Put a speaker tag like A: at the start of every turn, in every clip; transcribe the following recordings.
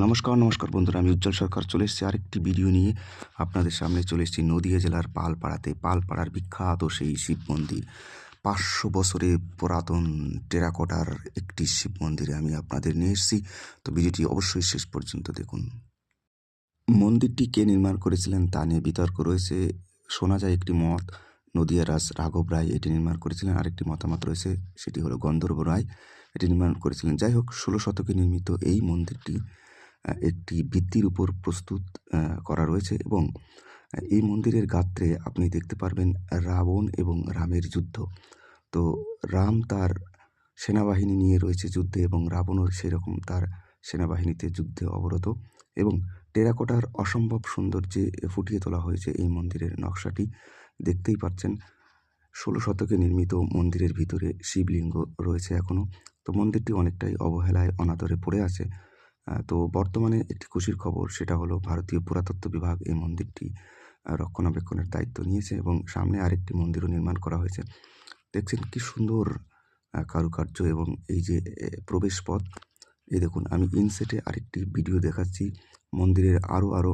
A: নমস্কার বন্ধুরা, আমি উজ্জ্বল সরকার চলে এসেছি আরেকটি ভিডিও নিয়ে আপনাদের সামনে চলে এসেছি নদিয়া জেলার পালপাড়ার বিখ্যাত সেই শিব মন্দির। 500 বছরের পুরাতন টেরাকোটার একটি শিব মন্দিরে আমি আপনাদের নিয়ে এসেছি। তো ভিডিওটি অবশ্যই শেষ পর্যন্ত দেখুন। মন্দিরটি কে নির্মাণ করেছিলেন তা নিয়ে বিতর্ক রয়েছে। শোনা যায় একটি মত নদিয়ার রাঘব রায় এটি নির্মাণ করেছিলেন, আরেকটি মতামত রয়েছে সেটি হলো গন্ধর্ব রায় এটি নির্মাণ করেছিলেন। যাই হোক, 16 শতকে নির্মিত এই মন্দিরটি একটি ভিত্তির উপর প্রস্তুত করা রয়েছে এবং এই মন্দিরের গাত্রে আপনি দেখতে পারবেন রাবণ এবং রামের যুদ্ধ। তো রাম তার সেনাবাহিনী নিয়ে রয়েছে যুদ্ধে এবং রাবণও সেরকম তার সেনাবাহিনীতে যুদ্ধে অবরত, এবং টেরাকোটার অসম্ভব সৌন্দর্যে ফুটিয়ে তোলা হয়েছে এই মন্দিরের নকশাটি। দেখতেই পাচ্ছেন 16 শতকে নির্মিত মন্দিরের ভিতরে শিবলিঙ্গ রয়েছে এখনও। তো মন্দিরটি অনেকটাই অবহেলায় অনাদরে পড়ে আছে। তো বর্তমানে একটি খুশির খবর, সেটা হলো ভারতীয় পুরাতত্ত্ব বিভাগ এই মন্দিরটি রক্ষণাবেক্ষণের দায়িত্ব নিয়েছে এবং সামনে আরেকটি মন্দিরও নির্মাণ করা হয়েছে। দেখছেন কি সুন্দর কারুকার্য এবং এই যে প্রবেশ পথ। এই দেখুন, আমি ইনসেটে আরেকটি ভিডিও দেখাচ্ছি মন্দিরের আরও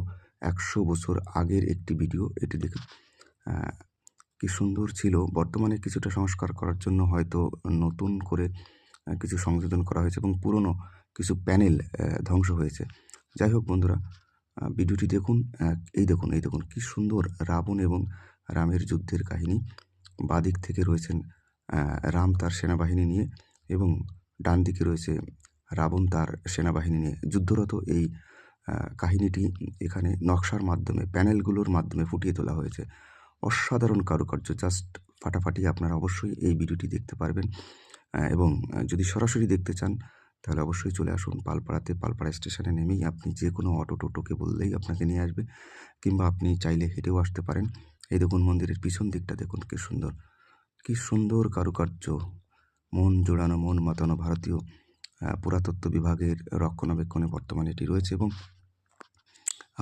A: 100 বছর আগের একটি ভিডিও। এটি দেখুন কি সুন্দর ছিল। বর্তমানে কিছুটা সংস্কার করার জন্য হয়তো নতুন করে কিছু সংযোজন করা হয়েছে এবং পুরনো কিছু প্যানেল ধ্বংস হয়েছে। যাই হোক বন্ধুরা, ভিডিওটি দেখুন। এই দেখুন কি সুন্দর রাবণ এবং রামের যুদ্ধের কাহিনী। বাদিক থেকে রয়েছেন রাম তার সেনাবাহিনী নিয়ে এবং ডান দিকে রয়েছে রাবণ তার সেনাবাহিনী নিয়ে যুদ্ধরত। এই কাহিনীটি এখানে নকশার মাধ্যমে, প্যানেলগুলোর মাধ্যমে ফুটিয়ে তোলা হয়েছে। অসাধারণ কারুকার্য, জাস্ট ফাটাফাটি। আপনারা অবশ্যই এই ভিডিওটি দেখতে পারবেন এবং যদি সরাসরি দেখতে চান তাহলে অবশ্যই চলে আসুন পালপাড়া স্টেশনে নেমেই আপনি যে কোনো অটো টোটোকে বললেই আপনাকে নিয়ে আসবে, কিংবা আপনি চাইলে হেঁটেও আসতে পারেন। এই দেখুন মন্দিরের পিছন দিকটা দেখুন কি সুন্দর কারুকার্য। মন জোড়ানো, মন মাতানো। ভারতীয় পুরাতত্ত্ব বিভাগের রক্ষণাবেক্ষণে বর্তমানে এটি রয়েছে এবং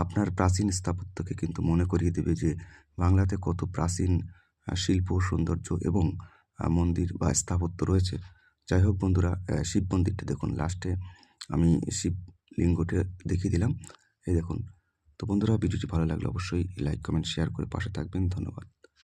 A: আপনার প্রাচীন স্থাপত্যকে কিন্তু মনে করিয়ে দেবে যে বাংলাতে কত প্রাচীন শিল্প, সৌন্দর্য এবং মন্দির বা স্থাপত্য রয়েছে। যাই হোক বন্ধুরা, শিব মন্দিরটা দেখুন, লাস্টে আমি শিবলিঙ্গটা দেখিয়ে দিলাম। এই দেখুন। তো বন্ধুরা, ভিডিওটি ভালো লাগলে অবশ্যই লাইক, কমেন্ট, শেয়ার করে পাশে থাকবেন। ধন্যবাদ।